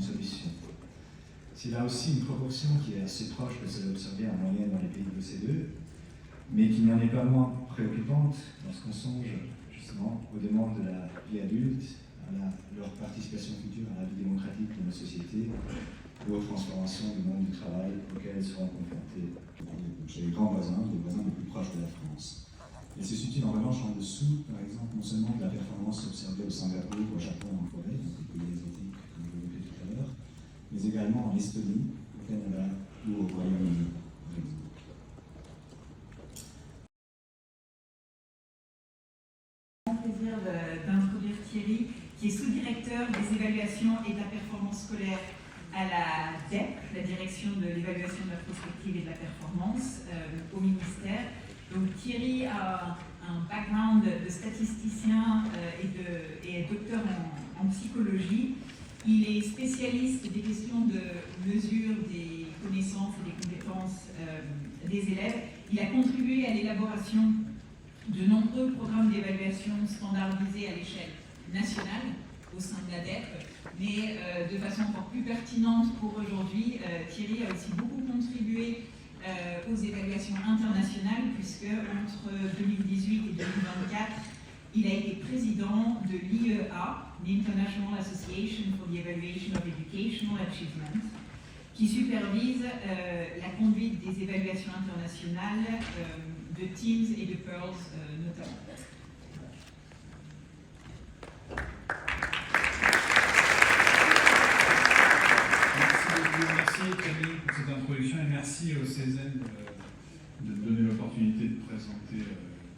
une solution. C'est là aussi une proportion qui est assez proche de celle observée en moyenne dans les pays de l'OCDE, mais qui n'en est pas moins préoccupante lorsqu'on songe justement aux demandes de la vie adulte, à leur participation future à la vie démocratique de nos sociétés, ou aux transformations du monde du travail auxquelles elles seront confrontées chez les grands voisins, les voisins les plus proches de la France. Et se situe en revanche en dessous, par exemple, non seulement de la performance observée au Singapour, au Japon, en Corée, donc les pays asiatiques, comme je l'évoquais tout à l'heure, mais également en Estonie, au Canada ou au Royaume-Uni, par exemple. Plaisir d'introduire Thierry, qui est sous-directeur des évaluations et de la performance scolaire à la DEP, la direction de l'évaluation de la prospective et de la performance au ministère. Donc Thierry a un background de statisticien et est docteur en psychologie. Il est spécialiste des questions de mesure des connaissances et des compétences des élèves. Il a contribué à l'élaboration de nombreux programmes d'évaluation standardisés à l'échelle nationale au sein de la DEP, mais de façon encore plus pertinente pour aujourd'hui, Thierry a aussi beaucoup contribué aux évaluations internationales, puisque entre 2018 et 2024, il a été président de l'IEA, l'International Association for the Evaluation of Educational Achievement, qui supervise la conduite des évaluations internationales de Teams et de Pearls notamment. Merci Camille pour cette introduction et merci au CESEN de me donner l'opportunité de présenter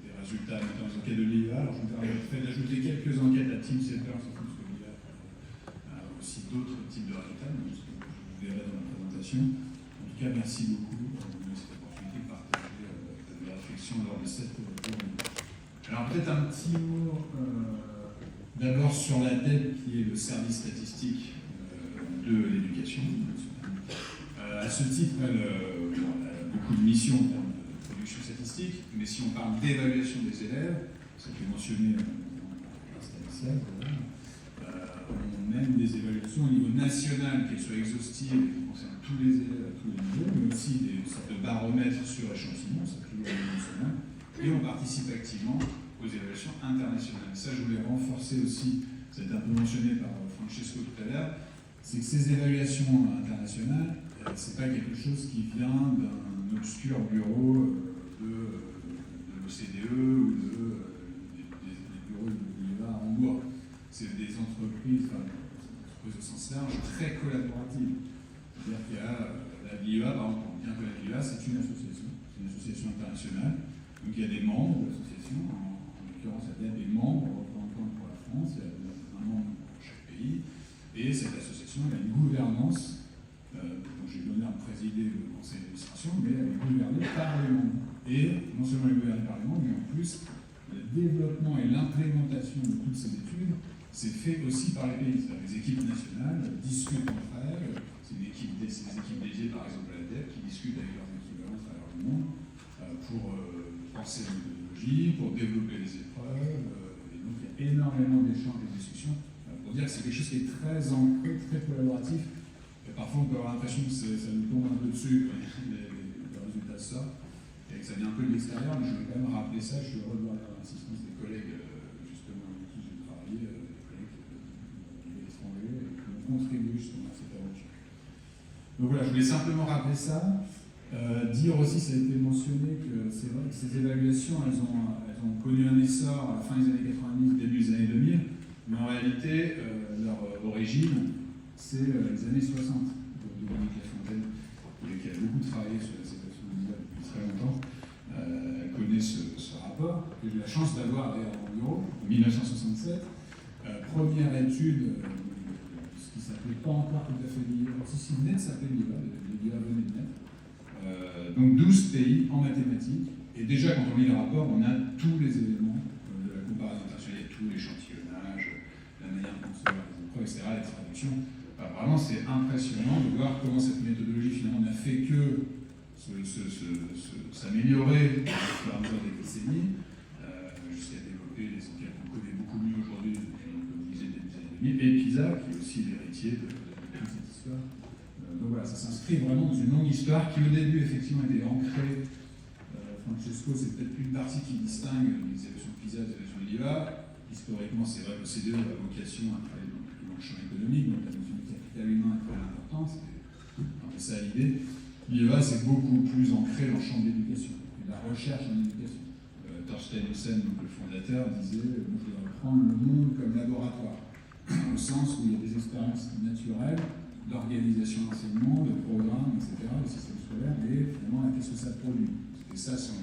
des résultats dans les enquêtes de l'IEA. Alors je me permettrai d'ajouter quelques enquêtes à Teams et Pearls, parce que l'IEA a aussi d'autres types de résultats, mais vous verrez dans la présentation. En tout cas, merci beaucoup de me donner cette opportunité de partager la réflexion lors de cette journée. Alors peut-être un petit mot d'abord sur la DEP, qui est le service statistique de l'éducation. À ce titre, elle a beaucoup de missions en termes de production statistique, mais si on parle d'évaluation des élèves, ça a été mentionné dans l'instant initial, on mène des évaluations au niveau national, qu'elles soient exhaustives et qui concernent tous les élèves à tous les niveaux, mais aussi des sortes de baromètres sur échantillon, ça toujours au niveau national, et on participe activement aux évaluations internationales. Ça, je voulais renforcer aussi, ça a été un peu mentionné par Francesco tout à l'heure, c'est que ces évaluations internationales, c'est pas quelque chose qui vient d'un obscur bureau de l'OCDE ou des bureaux de l'IEA à Hambourg. C'est des entreprises, au sens large, très collaboratives. C'est-à-dire qu'il y a l'IEA, par exemple, bien que l'IEA, c'est une association internationale. Donc il y a des membres de l'association, en l'occurrence, il y a des membres représentants pour la France, il y a un membre pour chaque pays. Et cette association, elle a une gouvernance, dont j'ai eu l'honneur de présider le conseil d'administration, mais elle est gouvernée par les membres. Et non seulement elle est gouvernée par les membres, mais en plus, le développement et l'implémentation de toutes ces études, c'est fait aussi par les pays. Les équipes nationales discutent entre elles, c'est des équipes dédiées par exemple à la DEP qui discutent avec leurs équivalents à travers le monde pour penser la méthodologie, pour développer les épreuves, et donc il y a énormément d'échanges et de discussions. Pour dire que c'est quelque chose qui est très ancré, très collaboratif. Et parfois, on peut avoir l'impression que ça nous tombe un peu dessus quand les résultats sortent et que ça vient un peu de l'extérieur, mais je veux quand même rappeler ça. Je suis heureux de voir l'assistance des collègues, justement, avec qui j'ai travaillé, des collègues de l'étranger, et qui ont contribué justement à cette aventure. Donc voilà, je voulais simplement rappeler ça. Dire aussi, ça a été mentionné, que c'est vrai que ces évaluations, elles ont connu un essor à la fin des années 90, début des années 2000. Mais en réalité, leur origine, c'est les années 60 de Dominique Lafontaine, qui a beaucoup travaillé sur la situation mondiale depuis très longtemps. Elle connaît ce rapport, que j'ai eu la chance d'avoir d'ailleurs en bureau, en 1967. Première étude, ce qui s'appelait pas encore tout à fait l'IEA, si venait de s'appeler l'IEA venait de naître. Donc 12 pays en mathématiques. Et déjà, quand on lit le rapport, on a tous les éléments de la comparaison internationale, tout l'échantillonnage, la manière de concevoir les épreuves, etc., les traductions. Enfin, vraiment, c'est impressionnant de voir comment cette méthodologie, finalement, n'a fait que s'améliorer au fur et à mesure des décennies, jusqu'à développer les enquêtes qu'on connaît beaucoup mieux aujourd'hui, comme je disais, des années 2000, et PISA, qui est aussi l'héritier de toutes ces d'histoire. Donc voilà, ça s'inscrit vraiment dans une longue histoire qui au début effectivement était ancrée. Francesco, c'est peut-être une partie qui distingue les évaluations de PISA des évaluations de l'IVA. Historiquement, c'est vrai que l'OCDE a vocation à travailler dans le champ économique, donc la notion de capital humain est très importante, c'était un peu ça l'idée. L'IVA, c'est beaucoup plus ancré dans le champ de l'éducation, et de la recherche en éducation. Thorstein Hussen, donc le fondateur, disait moi, je voudrais prendre le monde comme laboratoire, au sens où il y a des expériences naturelles, d'organisation d'enseignement, de programmes, etc., le système scolaire, et finalement, qu'est-ce que ça produit. C'était ça son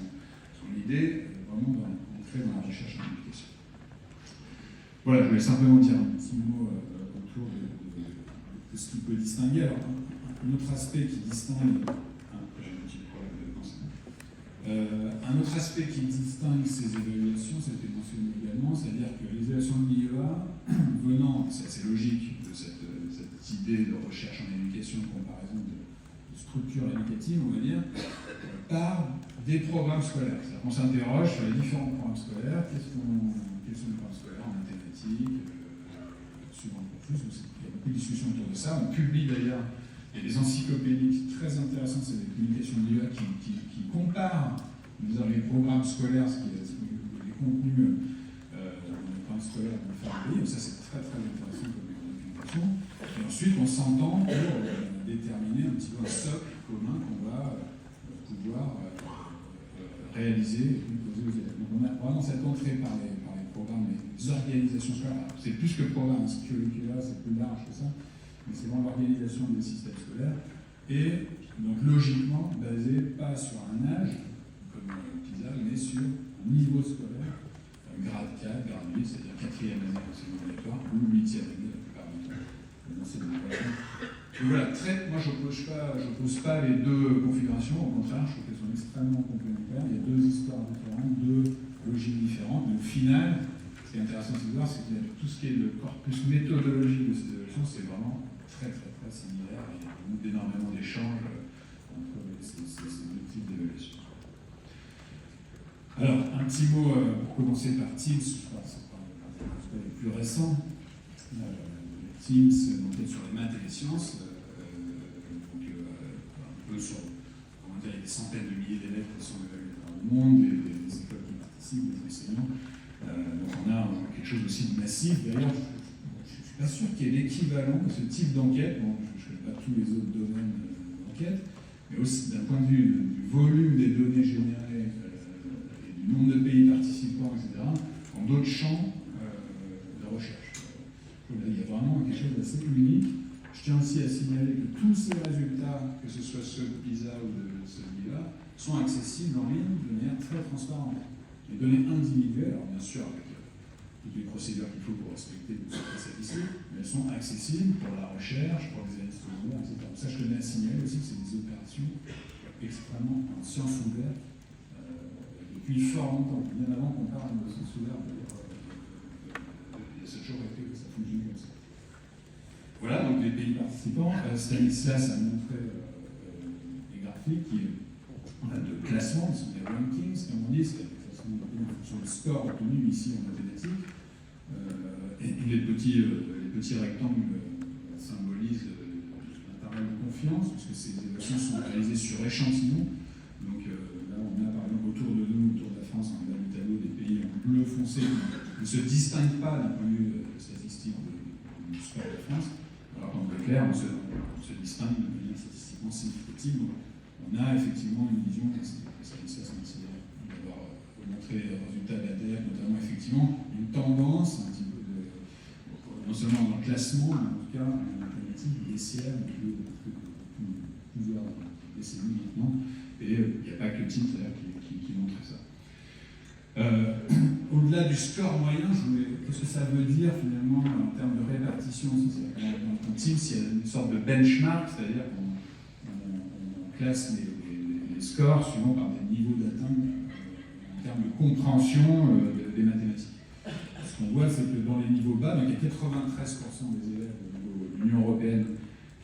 idée, vraiment entrer dans la recherche en éducation. Voilà, je voulais simplement dire un petit mot autour de ce qui peut distinguer. Alors, un autre aspect qui distingue... j'ai un petit problème de pensée. Un autre aspect qui distingue ces évaluations, ça a été mentionné également, c'est-à-dire que les évaluations de l'IEA, venant, c'est assez logique, de cette idée de recherche en éducation, de comparaison de structure éducative, on va dire, par des programmes scolaires. C'est-à-dire qu'on s'interroge sur les différents programmes scolaires, quels sont les programmes scolaires en mathématiques, suivant le cursus, il y a beaucoup de discussions autour de ça. On publie d'ailleurs, il y a des encyclopédies très intéressantes, c'est des communications de l'IEA qui comparent les programmes scolaires, les contenus dans les programmes scolaires de différents pays, ça c'est très très intéressant comme documentation. Et ensuite on s'entend pour déterminer un petit peu un socle commun qu'on va pouvoir réaliser et poser aux élèves. Donc on a vraiment cette entrée par les programmes, les organisations scolaires. C'est plus que programme, ce curricula, c'est plus large que ça, mais c'est vraiment l'organisation des systèmes scolaires. Et donc logiquement basé pas sur un âge, comme PISA, mais sur un niveau scolaire, grade 4, grade 8, c'est-à-dire 4e année d'enseignement obligatoire, ou 8e année la plupart du temps d'enseignement obligatoire. Donc voilà, moi je n'oppose pas les deux configurations, au contraire, je trouve qu'elles sont extrêmement complémentaires. Il y a deux histoires différentes, deux logiques différentes, mais au final, ce qui est intéressant de voir, c'est que tout ce qui est le corpus méthodologique de ces évaluations, c'est vraiment très très très similaire. Il y a énormément d'échanges entre ces deux types d'évaluations. Alors, un petit mot pour commencer par Teams, je crois que c'est le plus récent. Teams, donc sur les maths et les sciences, donc un peu sur, comment dire, il y a des centaines de milliers d'élèves qui sont évalués dans le monde, des écoles qui participent, des enseignants. Donc on a quelque chose aussi de massif. D'ailleurs, je ne suis pas sûr qu'il y ait l'équivalent de ce type d'enquête. Bon, je ne connais pas tous les autres domaines d'enquête, mais aussi d'un point de vue du volume des données générées et du nombre de pays participants, etc., dans d'autres champs de recherche. Il y a vraiment quelque chose d'assez unique. Je tiens aussi à signaler que tous ces résultats, que ce soit ceux de PISA ou de celui-là, sont accessibles en ligne de manière très transparente. Les données individuelles, alors bien sûr avec toutes les procédures qu'il faut pour respecter le secret statistique, mais elles sont accessibles pour la recherche, pour les analystes secondaires, etc. Ça, je tenais à signaler aussi que c'est des opérations extrêmement en sciences ouvertes depuis fort longtemps, bien avant qu'on parle de sciences ouvertes. Ça a toujours été que ça fonctionne comme ça. Voilà, donc les pays participants. Stanislas a montré des graphiques de classement, ce sont des rankings, comme on dit, c'est des classements en fonction du score obtenu ici en mathématiques. Et les petits rectangles symbolisent l'intervalle de confiance, puisque ces évaluations sont réalisées sur échantillon. Donc là, on a par exemple autour de nous, autour de la France, on a le tableau des pays en bleu foncé qui ne se distinguent pas d'un point de vue statistique du score de France. Alors qu'en bleu clair, on se distingue de manière statistiquement significative. Donc, on a effectivement une vision, c'est d'avoir montré les résultats de la DEC, notamment effectivement une tendance un petit peu non seulement dans le classement, mais en tout cas en mathématiques baissière depuis plusieurs décennies maintenant. Et il n'y a pas que Teams d'ailleurs qui montre ça. Au-delà du score moyen, qu'est-ce que ça veut dire finalement en termes de répartition aussi? Dans Teams, il y a une sorte de benchmark, c'est-à-dire qu'on classe les scores suivant par des niveaux d'atteinte en termes de compréhension des mathématiques. Ce qu'on voit, c'est que dans les niveaux bas, donc il y a 93% des élèves au niveau de l'Union européenne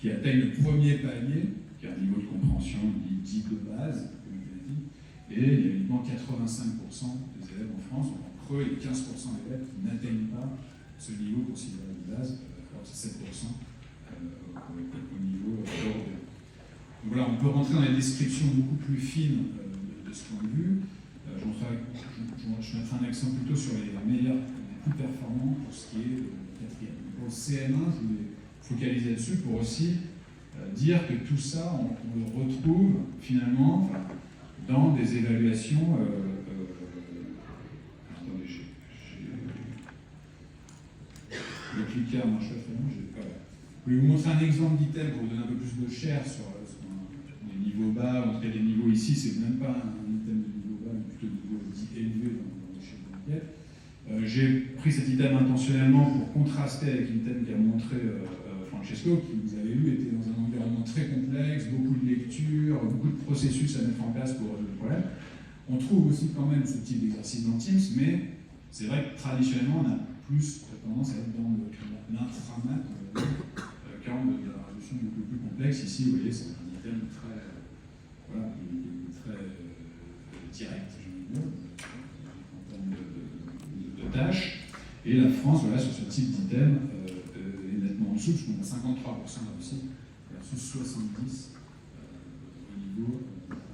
qui atteignent le premier palier, qui est un niveau de compréhension dit de base, et il y a uniquement 85% des élèves en France, en creux, et 15% d'élèves qui n'atteignent pas ce niveau considéré de base, alors que c'est 7% au niveau européen. Donc voilà, on peut rentrer dans les descriptions beaucoup plus fines de ce point de vue. Je mettrai un accent plutôt sur les meilleurs, les plus performants pour ce qui est de quatrième. Pour le CM1, je voulais focaliser là-dessus pour aussi dire que tout ça, on le retrouve finalement dans des évaluations. Attendez, le clicker marche pas très bien. Je vais vous montrer un exemple d'item pour vous donner un peu plus de chair sur les niveaux bas. En tout cas, les niveaux ici, c'est même pas un item de niveau bas, mais plutôt de niveau dit élevé dans l'échelle de l'enquête. J'ai pris cet item intentionnellement pour contraster avec l'item qu'a montré Francesco, qui, vous avez vu, était dans un environnement très complexe, beaucoup de lectures, beaucoup de processus à mettre en place pour résoudre le problème. On trouve aussi quand même ce type d'exercice dans Teams, mais c'est vrai que traditionnellement, on a plus tendance à être dans l'intramat quand de la résolution beaucoup plus complexe. Ici, vous voyez, c'est un item très, très direct, en termes de tâches. Et la France, voilà, sur ce type d'item, est nettement en dessous, parce qu'on a 53% de réussite versus 70% au niveau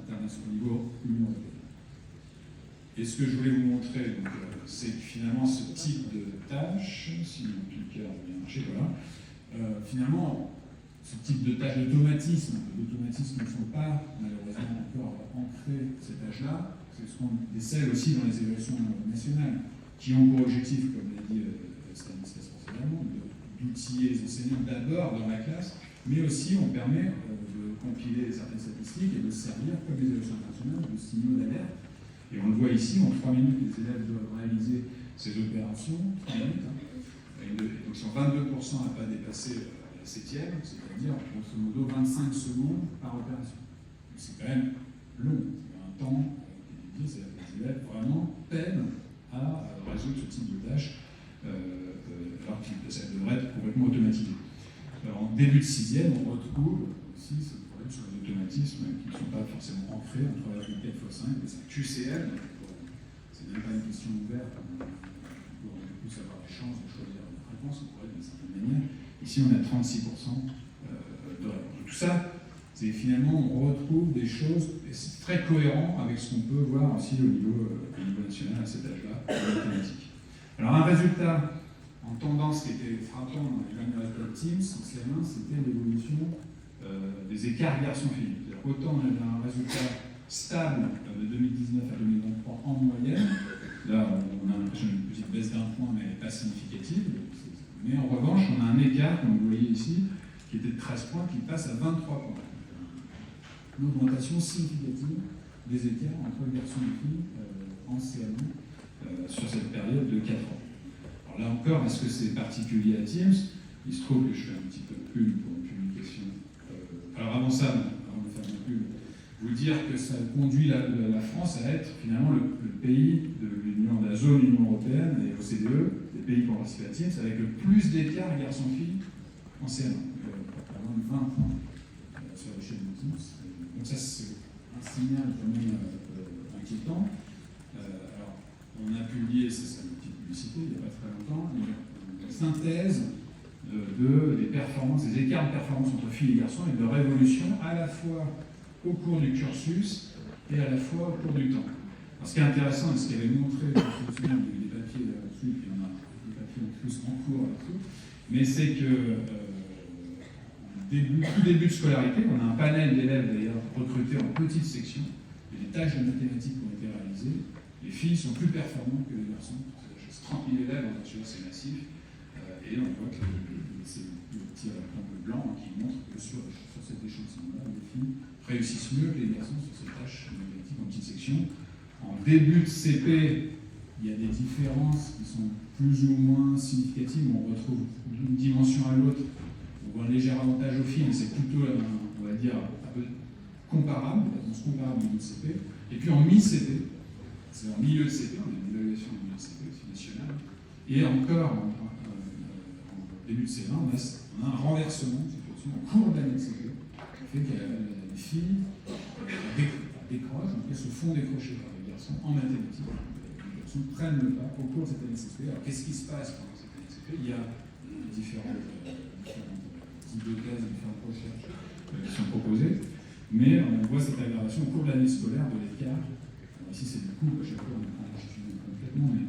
international, au niveau Union européenne. Et ce que je voulais vous montrer, c'est que finalement, ce type de tâche, si le clicker a bien marché, voilà, finalement, ce type de tâches d'automatisme ne sont pas malheureusement encore ancrées, ces tâches-là. C'est ce qu'on décèle aussi dans les évaluations nationales, qui ont pour objectif, comme l'a dit Stanislas précédemment, d'outiller les enseignants d'abord dans la classe, mais aussi on permet de compiler certaines statistiques et de servir, comme les évaluations internationales, de signaux d'alerte. Et on le voit ici, en 3 minutes, les élèves doivent réaliser ces opérations, 3 minutes. Et donc sur 22% à ne pas dépasser la 7e, c'est-à-dire grosso modo 25 secondes par opération. C'est quand même long, c'est un temps qui est dédié, c'est-à-dire que les élèves vraiment peinent à résoudre ce type de tâches, alors que ça devrait être complètement automatisé. Alors, en début de 6e, on retrouve aussi ce problème sur les automatismes qui ne sont pas forcément ancrés. On travaille avec 4x5, mais c'est QCL, c'est même pas une question ouverte pour plus avoir des chances de choisir une réponse, on pourrait d'une certaine manière. Ici, on a 36% de réponse. Tout ça, c'est finalement, on retrouve des choses, et c'est très cohérent avec ce qu'on peut voir aussi au niveau national à cet âge-là, mathématique. Alors, un résultat en tendance qui était frappant dans les derniers résultats de Teams, en CM1, c'était l'évolution des écarts garçons-filles. Autant on avait un résultat stable de 2019 à 2023 en moyenne, là on a l'impression d'une petite baisse d'un point, mais elle n'est pas significative. Mais en revanche, on a un écart, comme vous voyez ici, qui était de 13 points, qui passe à 23 points. Une augmentation significative des écarts entre garçons et filles en CM1 sur cette période de 4 ans. Alors là encore, est-ce que c'est particulier à Teams? Il se trouve que je fais un petit peu de pub pour une publication. Alors avant ça, avant de faire ma pub, vous dire que ça conduit la France à être finalement le pays de la zone Union européenne et OCDE, des pays qui ont participé à Teams, avec le plus d'écart garçons-filles en CM1. Par exemple 20 points sur l'échelle de Teams. Donc ça, c'est un signal quand même inquiétant. Alors, on a publié, c'est une petite publicité, il n'y a pas très longtemps, une synthèse des performances, des écarts de performance entre filles et garçons et de leur évolution à la fois au cours du cursus et à la fois au cours du temps. Alors, ce qui est intéressant, et ce qu'avait montré il y a eu des papiers là-dessus, puis on a des papiers en plus en cours là-dessus, mais c'est que tout début de scolarité, on a un panel d'élèves d'ailleurs recrutés en petites sections, et les tâches de mathématiques qui ont été réalisées, les filles sont plus performantes que les garçons. C'est 30 000 élèves, donc c'est massif, et on voit que c'est le petit rectangle blanc qui montre que sur cet échantillon-là, les filles réussissent mieux que les garçons sur ces tâches mathématiques en petites sections. En début de CP, il y a des différences qui sont plus ou moins significatives, on retrouve d'une dimension à l'autre. On voit un léger avantage aux filles, mais c'est plutôt, on va dire, un peu comparable, on se compare au niveau de CP. Et puis en mi-CP, c'est en milieu de CP, on a une évaluation en milieu de CP aussi nationale, et encore en début de C20, on a un renversement de situation en cours de l'année de CP, qui fait que les filles décrochent, donc elles se font décrocher par les garçons en mathématiques. Les garçons prennent le pas au cours de cette année de CP. Alors qu'est-ce qui se passe pendant cette année de CP? Il y a différentes types de thèses, différentes recherches qui sont proposées. Mais on voit cette aggravation au cours de l'année scolaire de l'écart. Ici, c'est du coup, à chaque fois, on prend complètement, mais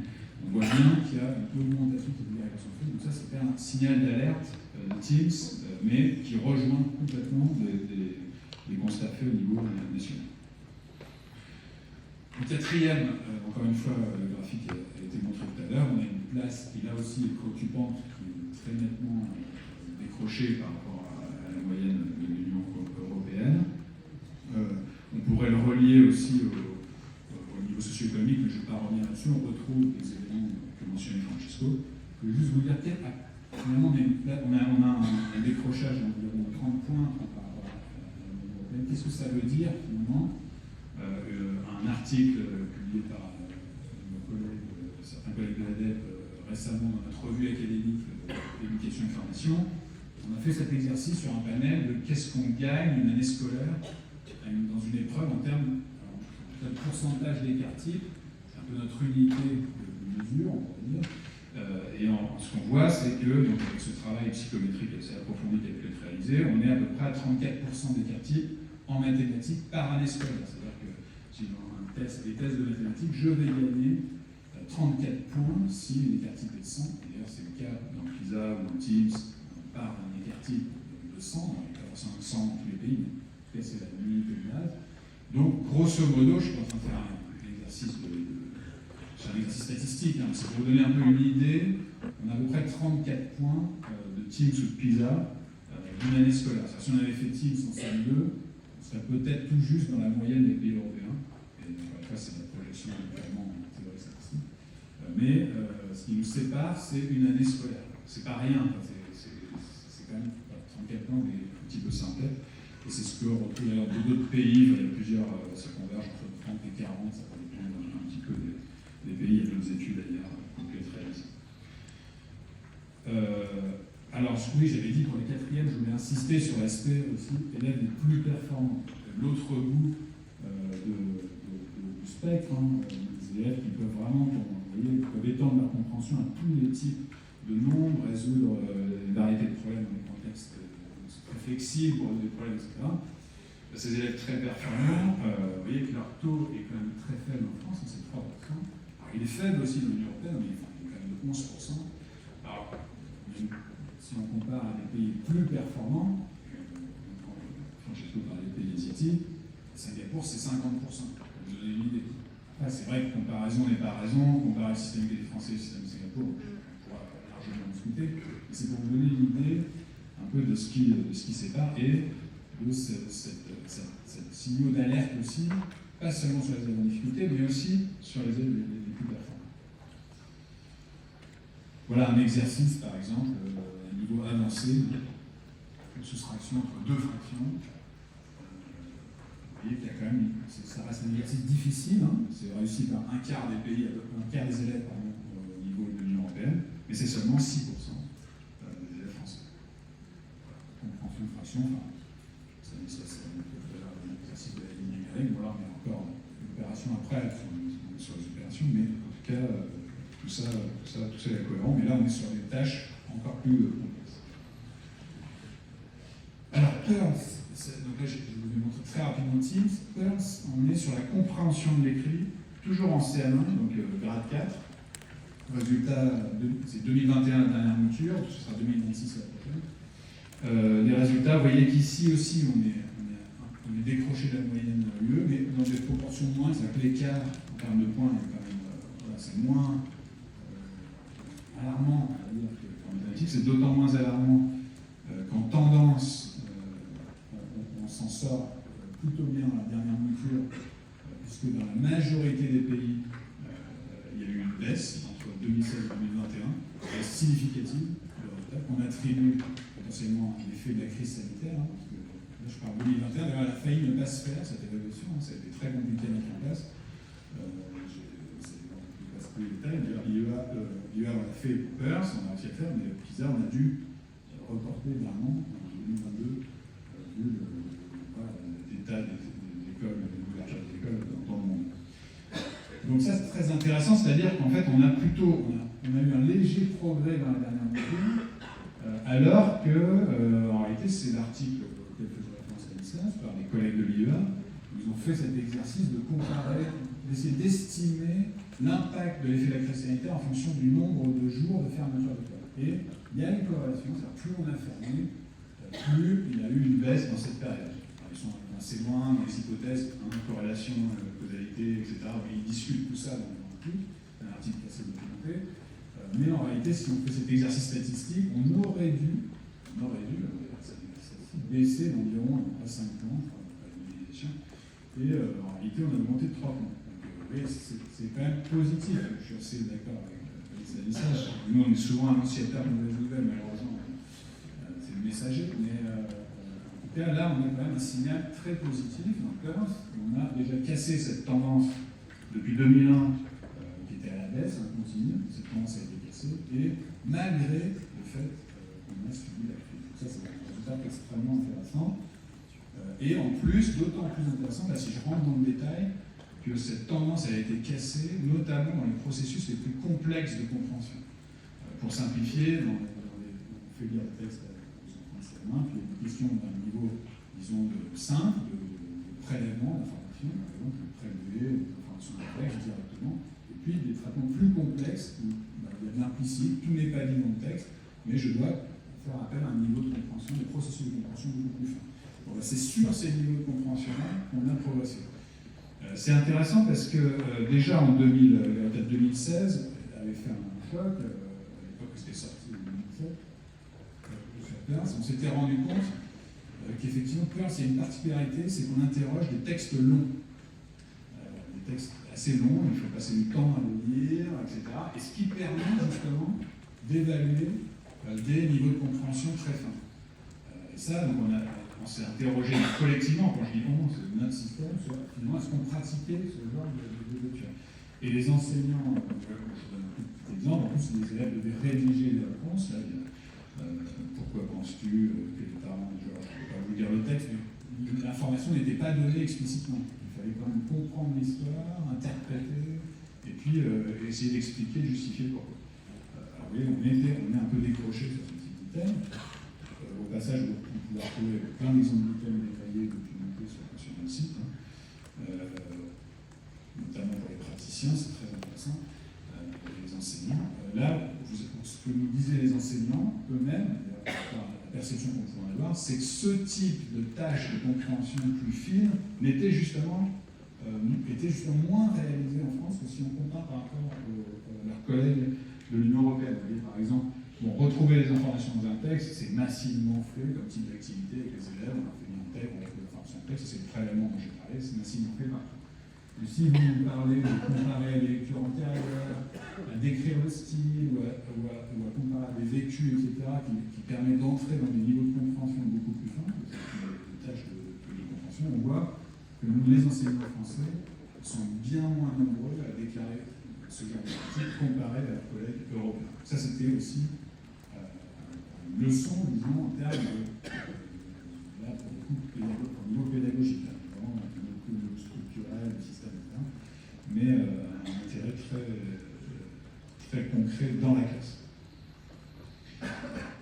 on voit bien qu'il y a une augmentation de cette aggravation. Donc ça, c'était un signal d'alerte de Teams, mais qui rejoint complètement des constats faits au niveau national. Le quatrième, encore une fois, le graphique a été montré tout à l'heure, on a une place qui là aussi est préoccupante, qui est très nettement décrochée par rapport à la moyenne de l'Union européenne. On pourrait le relier aussi au niveau socio-économique, mais je ne vais pas revenir là-dessus. On retrouve des éléments que mentionnait Francesco. Je veux juste vous dire peut-être, finalement, on a un décrochage d'environ 30 points par rapport à l'Union européenne. Qu'est-ce que ça veut dire, finalement? Un article publié par certains collègues de l'ADEP récemment dans notre revue académique d'éducation et de formation, on a fait cet exercice sur un panel de qu'est-ce qu'on gagne une année scolaire dans une épreuve en termes de pourcentage d'écart type. C'est un peu notre unité de mesure, on pourrait dire. Et ce qu'on voit, c'est que, donc, avec ce travail psychométrique assez approfondi qui a pu être réalisé, on est à peu près à 34% d'écart type en mathématiques par année scolaire. C'est-à-dire que si dans des tests de mathématiques, je vais gagner 34 points si l'écart type est de 100. D'ailleurs, c'est le cas dans PISA ou dans Teams, par un écart type de 100, on n'est pas forcément 100 dans tous les pays, mais en tout cas, c'est la unité de base. Donc, grosso modo, je suis en train de faire un exercice c'est un exercice statistique, hein, c'est pour vous donner un peu une idée. On a à peu près 34 points de Teams ou de PISA d'une année scolaire. Si on avait fait Teams en CM2, on serait peut-être tout juste dans la moyenne des pays européens. Et encore une fois, c'est la projection vraiment théorique statistique. Mais ce qui nous sépare, c'est une année scolaire. C'est pas rien, c'est quand même 34 points, mais un petit peu ça en tête. Et c'est ce qu'on retrouve d'ailleurs dans d'autres pays. Il y a plusieurs, ça converge entre 30 et 40, ça peut dépendre un petit peu des pays. Il y a d'autres études d'ailleurs qui ont pu être réalisées. Alors oui, j'avais dit pour les quatrièmes, je voulais insister sur l'aspect aussi élèves les plus performants. L'autre bout du spectre, des élèves qui peuvent vraiment, vous voyez, peuvent étendre leur compréhension à tous les types de nombres, résoudre une variété de problèmes dans des contextes très flexibles pour des problèmes, etc. Ces élèves très performants, vous voyez que leur taux est quand même très faible en France, c'est 3%. Alors, il est faible aussi dans l'Union européenne, mais il est quand même de 11%. Alors, si on compare à des pays plus performants, Francesco parlait des pays asiatiques, Singapour c'est 50%, pour vous donner une idée. Après, c'est vrai que comparaison n'est pas raison, comparer le système des Français et le système de Singapour, on pourra largement discuter, mais c'est pour vous donner une idée un peu de ce qui sépare et de cette signaux d'alerte aussi, pas seulement sur les élèves en difficulté, mais aussi sur les élèves les plus performants. Voilà un exercice, par exemple, à un niveau avancé, une soustraction entre deux fractions. Vous voyez qu'il y a quand même, ça reste un exercice difficile, hein. C'est réussi par un quart des pays, un quart des élèves au niveau de l'Union européenne, mais c'est seulement 6% des élèves français. Compréhension de fraction, enfin, c'est un exercice de la ligne numérique, voilà, mais encore une opération après, sur les opérations, mais en tout cas, tout ça est cohérent, mais là on est sur des tâches encore plus complexes. Alors, Pearls, donc là je vous ai montré très rapidement Teams. Pearls, on est sur la compréhension de l'écrit, toujours en CM1, donc grade 4. Résultat, c'est 2021 la dernière mouture, ce sera 2026 la prochaine. Les résultats, vous voyez qu'ici aussi on est décroché de la moyenne UE, mais dans des proportions moins, c'est-à-dire que l'écart en termes de points est quand même, voilà, c'est moins alarmant, on va dire, qu'en mathématiques, c'est d'autant moins alarmant qu'en tendance, on s'en sort plutôt bien dans la dernière mouture, puisque dans la majorité des pays, il y a eu une baisse entre 2016 et 2021, significative de résultat, qu'on attribue potentiellement à l'effet de la crise sanitaire, hein, parce que là je parle de 2021, d'ailleurs elle a failli ne pas se faire cette évaluation, hein, ça a été très compliqué à mettre en place. D'ailleurs, l'IEA a fait Pearls, on a réussi à faire, mais PISA, on a dû reporter dernièrement, en 2022, vu l'état des écoles, l'ouverture des écoles dans le monde. Donc ça, c'est très intéressant, c'est-à-dire qu'en fait, on a eu un léger progrès dans la dernière mesure, alors que, en réalité, c'est l'article auquel faisait référence Stanislas par les collègues de l'IEA, où ils ont fait cet exercice de comparer, d'essayer d'estimer l'impact de l'effet de la crise sanitaire en fonction du nombre de jours de fermeture d'école. Et il y a une corrélation, c'est-à-dire plus on a fermé, plus il y a eu une baisse dans cette période. Alors, ils sont assez loin dans les hypothèses, corrélation, causalité, etc. Ils discutent tout ça dans l'article, un article qui est assez documenté. Mais en réalité, si on fait cet exercice statistique, on aurait dû baisser d'environ 5 points, et en réalité, on a augmenté de 3 points. Donc, c'est quand même positif. Je suis assez d'accord avec Stanislas. Nous, on est souvent annonciateurs de mauvaises nouvelles, malheureusement. C'est le messager, mais en tout cas, là, on a quand même un signal très positif. Donc, on a déjà cassé cette tendance depuis 2001 qui était à la baisse, continue. Cette tendance a été cassée, et malgré le fait qu'on a subi la crise. Donc ça, c'est un résultat extrêmement intéressant. Et en plus, d'autant plus intéressant, là, si je rentre dans le détail, que cette tendance a été cassée, notamment dans les processus les plus complexes de compréhension. Pour simplifier, on fait lire le texte aux enfants, puis il y a des questions d'un niveau, disons, simple, de prélèvement d'informations, par exemple, prélever des informations complexes directement, et puis des traitements plus complexes, où il y a de l'implicite, tout n'est pas dit dans le texte, mais je dois faire appel à un niveau de compréhension, des processus de compréhension beaucoup plus fins. Bon, c'est sur ces niveaux de compréhension qu'on a progressé. C'est intéressant parce que déjà en 2016, avait fait un choc, à l'époque où c'était sorti en 2017, sur Peirce, on s'était rendu compte qu'effectivement, Peirce, il y a une particularité, c'est qu'on interroge des textes longs. Des textes assez longs, il faut passer du temps à les lire, etc. Et ce qui permet justement d'évaluer des niveaux de compréhension très fins. Et ça, donc on s'est interrogé collectivement, quand je dis on, c'est notre système, sur finalement est-ce qu'on pratiquait ce genre de lecture. Et les enseignants, je donne un petit exemple, en plus les élèves devaient rédiger les réponses, là, il y a pourquoi penses-tu que les parents, je ne vais pas vous dire le texte, mais l'information n'était pas donnée explicitement. Il fallait quand même comprendre l'histoire, interpréter, et puis essayer d'expliquer, de justifier pourquoi. Alors vous voyez, on est un peu décroché sur ce type d'item. Au passage, vous pouvez retrouver plein d'exemples d'items détaillés documentés sur notre site, notamment pour les praticiens, c'est très intéressant, pour les enseignants. Là, ce que nous disaient les enseignants eux-mêmes, par la perception qu'on pouvait avoir, c'est que ce type de tâches de compréhension plus fine était justement moins réalisé en France que si on compare par rapport à leurs collègues de l'Union européenne. Vous voyez, par exemple, retrouver les informations dans un texte, c'est massivement fait comme type d'activité avec les élèves. On a fait un texte, on a fait des informations dans le texte, c'est le prélèvement dont j'ai parlé, c'est massivement fait partout. Mais si vous me parlez de comparer les lectures antérieures, à décrire le style, ou à comparer des vécus, etc., qui permet d'entrer dans des niveaux de compréhension beaucoup plus fins, des tâches de compréhension, on voit que les enseignants français sont bien moins nombreux à déclarer ce genre de pratique comparé à leurs collègues européens. Ça, c'était aussi une leçon, disons, en termes de, là, pour le coup, au niveau pédagogique, là, vraiment, un peu structurel, le système, etc., mais un intérêt très concret dans la classe.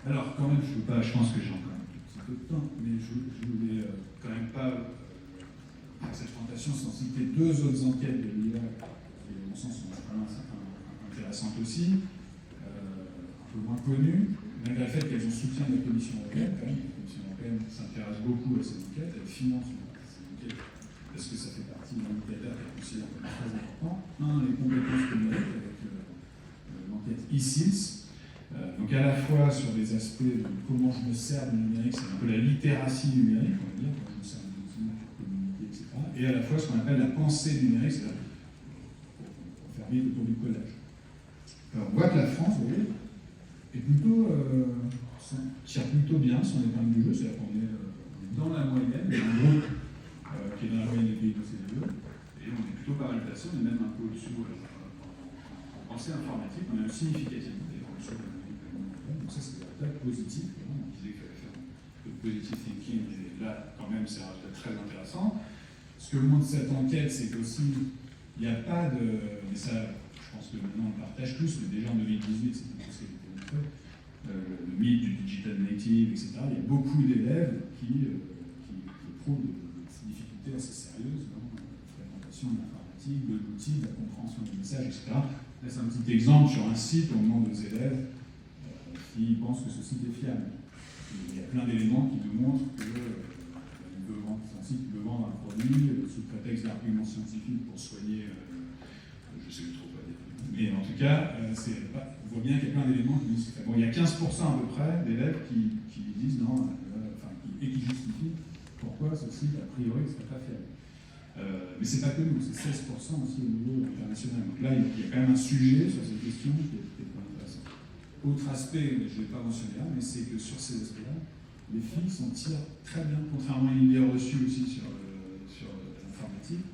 Alors, quand même, je pense que j'ai encore un petit peu de temps, mais je voulais quand même pas faire cette présentation sans citer deux autres enquêtes de l'IA qui, à mon sens, sont vraiment intéressantes aussi, un peu moins connues, malgré le fait qu'elles ont soutien de la Commission européenne. Quand même, la Commission européenne s'intéresse beaucoup à ces enquêtes, elle finance ces enquêtes parce que ça fait partie d'un indicateur qu'elle considère comme très important. Les compétences numériques avec l'enquête ICILS. Donc à la fois sur les aspects de comment je me sers du numérique, c'est un peu la littératie numérique, on va dire, comment je me sers du numérique pour communiquer, etc. Et à la fois ce qu'on appelle la pensée numérique, c'est-à-dire pour faire vite autour du collège. Alors on voit que la France, vous voyez, tire plutôt bien son épingle du jeu, c'est-à-dire qu'on est dans la moyenne, il y a un groupe qui est dans la moyenne des pays de l'OCDE, et on est plutôt pas mal placé, on est même un peu au-dessus en pensée informatique, on est significativement au-dessus de la moyenne de l'Union européenne, donc ça c'est des résultats positifs, on disait qu'il fallait faire un peu de positive thinking, et là quand même c'est un résultat très intéressant. Ce que montre cette enquête, c'est qu'aussi, il n'y a pas de, mais ça je pense que maintenant on le partage tous, mais déjà en 2018 c'était tout ce qui a été montré, le mythe du cognitive, etc. Il y a beaucoup d'élèves qui éprouvent des difficultés assez sérieuses dans la fréquentation de l'informatique, de l'outil, de la compréhension des messages, etc. Là, c'est un petit exemple sur un site où on demande aux élèves qui pensent que ce site est fiable. Il y a plein d'éléments qui nous montrent que c'est un site qui veut vendre un produit sous prétexte d'arguments scientifiques pour soigner, je ne sais plus trop quoi dire. Mais en tout cas, on voit bien qu'il y a plein d'éléments qui disent que bon, il y a 15% à peu près d'élèves qui disent non, et qui justifient pourquoi ce site, a priori, ne serait pas fiable. Mais c'est pas que nous, c'est 16% aussi au niveau international. Donc là, il y a quand même un sujet sur ces questions qui est pas intéressant. Autre aspect, je ne l'ai pas mentionné là, mais c'est que sur ces aspects-là, les filles s'en tirent très bien, contrairement à une idée reçue aussi sur l'informatique.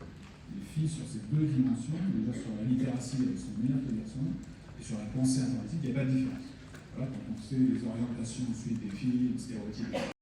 Les filles, sur ces deux dimensions, déjà sur la littératie, elles sont meilleures que les garçons, et sur la pensée informatique, il n'y a pas de différence. Voilà, quand on sait les orientations ensuite des filles, les stéréotypes,